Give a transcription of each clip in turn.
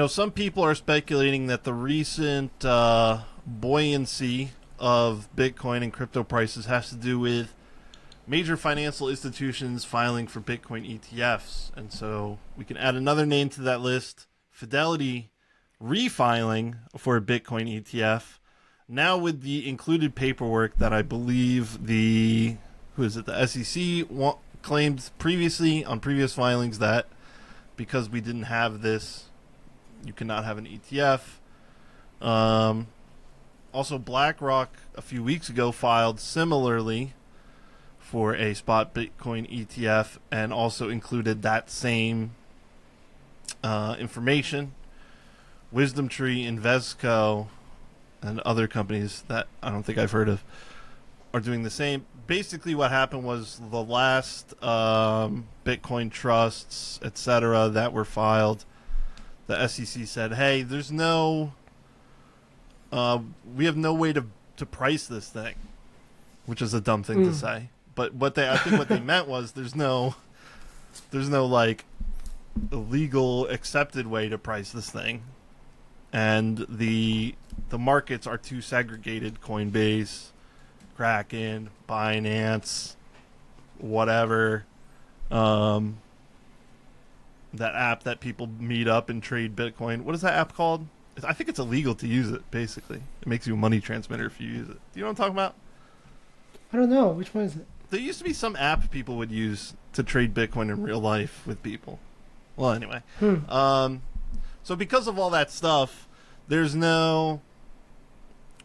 Some people are speculating that the recent buoyancy of Bitcoin and crypto prices has to do with major financial institutions filing for Bitcoin ETFs. And so we can add another name to that list, Fidelity refiling for a Bitcoin ETF. Now with the included paperwork that I believe the SEC claimed previously on previous filings that because we didn't have this, you cannot have an ETF. Also, BlackRock a few weeks ago filed similarly for a spot Bitcoin ETF and also included that same information. Wisdom Tree, Invesco, and other companies that I don't think I've heard of are doing the same. Basically, what happened was the last Bitcoin trusts, etc., that were filed, the SEC said, "Hey, there's no, we have no way to price this thing," which is a dumb thing to say. But I think what they meant was there's no like legal accepted way to price this thing, and the markets are too segregated. Coinbase, Kraken, Binance, whatever. That app that people meet up and trade Bitcoin. What is that app called? I think it's illegal to use it, basically. It makes you a money transmitter if you use it. Do you know what I'm talking about? I don't know. Which one is it? There used to be some app people would use to trade Bitcoin in real life with people. Well, anyway. So because of all that stuff, there's no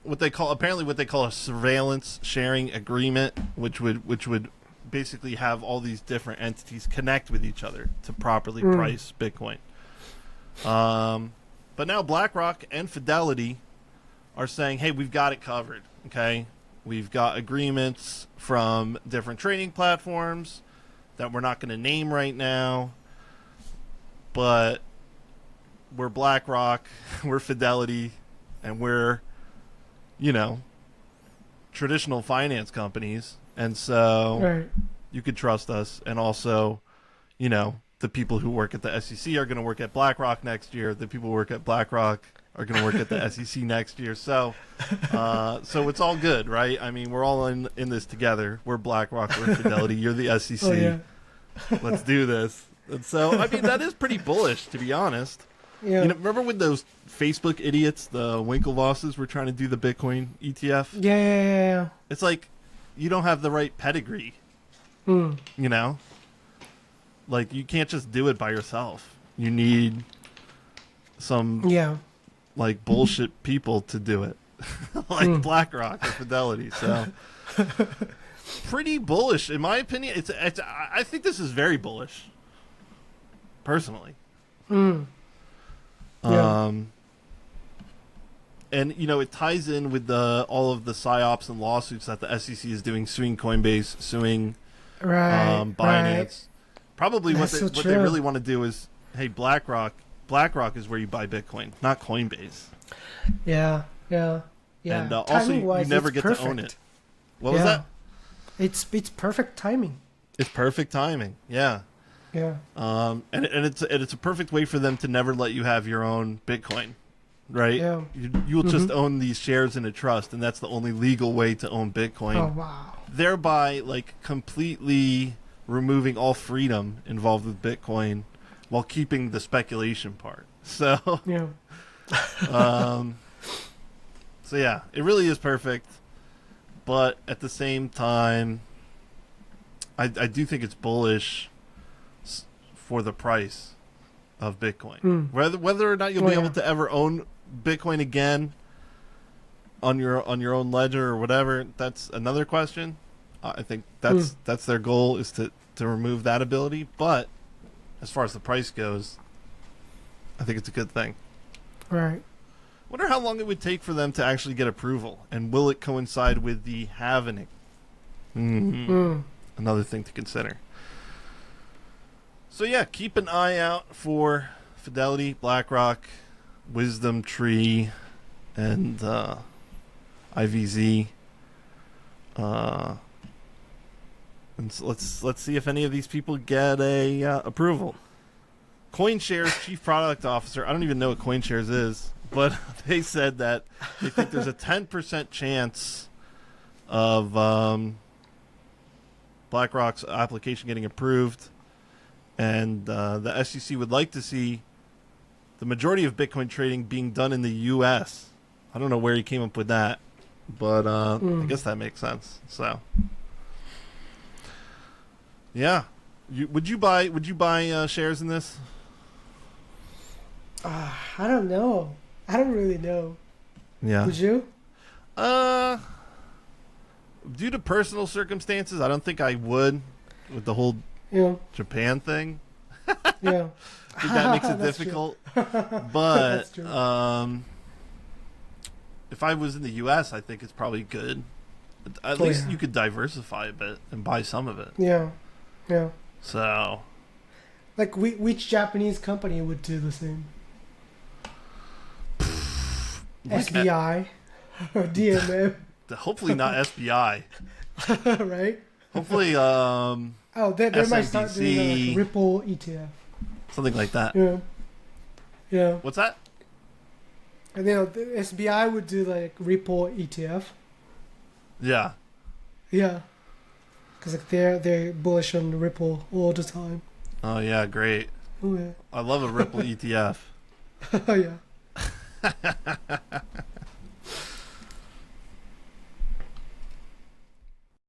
what they call a surveillance sharing agreement, which would basically have all these different entities connect with each other to properly price Bitcoin. But now BlackRock and Fidelity are saying, hey, we've got it covered, okay? We've got agreements from different trading platforms that we're not going to name right now, but we're BlackRock, we're Fidelity, and we're, traditional finance companies. And so you could trust us. And also, the people who work at the SEC are going to work at BlackRock next year. The people who work at BlackRock are going to work at the SEC next year. So it's all good, right? I mean, we're all in this together. We're BlackRock, we're Fidelity, you're the SEC. Oh, yeah. Let's do this. And so, I mean, that is pretty bullish, to be honest. Yeah. Remember when those Facebook idiots, the Winklevosses, were trying to do the Bitcoin ETF? Yeah. It's like, you don't have the right pedigree. Like, you can't just do it by yourself. You need some like bullshit people to do it. Like BlackRock or Fidelity. So pretty bullish in my opinion. It's I think this is very bullish. Personally. And it ties in with all of the psyops and lawsuits that the SEC is doing, suing Coinbase, suing Binance. Right. Probably what they really want to do is, hey, BlackRock is where you buy Bitcoin, not Coinbase. Yeah. And also, you never get to own it. What was that? It's perfect timing. It's perfect timing. Yeah. Yeah. And it's a perfect way for them to never let you have your own Bitcoin. Right? Yeah. You'll just own these shares in a trust, and that's the only legal way to own Bitcoin. Oh, wow. Thereby, like, completely removing all freedom involved with Bitcoin while keeping the speculation part. So, so yeah, it really is perfect. But at the same time, I do think it's bullish for the price of Bitcoin. Whether or not you'll be able to ever own Bitcoin again on your own ledger or whatever, that's another question. I think that's their goal, is to remove that ability. But as far as the price goes, I think it's a good thing. Right. Wonder how long it would take for them to actually get approval, and will it coincide with the halvening? Another thing to consider. So yeah, keep an eye out for Fidelity, BlackRock, Wisdom Tree, and IVZ. And so let's see if any of these people get a approval. CoinShares chief product officer, I don't even know what CoinShares is, but they said that they think there's a 10% chance of BlackRock's application getting approved, and the SEC would like to see the majority of Bitcoin trading being done in the U.S. I don't know where he came up with that, but I guess that makes sense. So, yeah, would you buy shares in this? I don't know. I don't really know. Yeah. Would you? Due to personal circumstances, I don't think I would with the whole Yeah. Japan thing. Yeah. I think that makes it That's difficult. But That's true. if I was in the U.S., I think it's probably good. At Oh, least yeah. you could diversify a bit and buy some of it. Yeah. Yeah. So, Like, which Japanese company would do the same? like, SBI, DMM, hopefully not SBI. right? Hopefully, Oh, they might start doing SMBC. like Ripple ETF. something like that. Yeah. Yeah. What's that? And then the SBI would do like Ripple ETF. Yeah. Yeah. Because like they're bullish on Ripple all the time. Oh yeah, great. Oh yeah. I love a Ripple ETF. Oh yeah.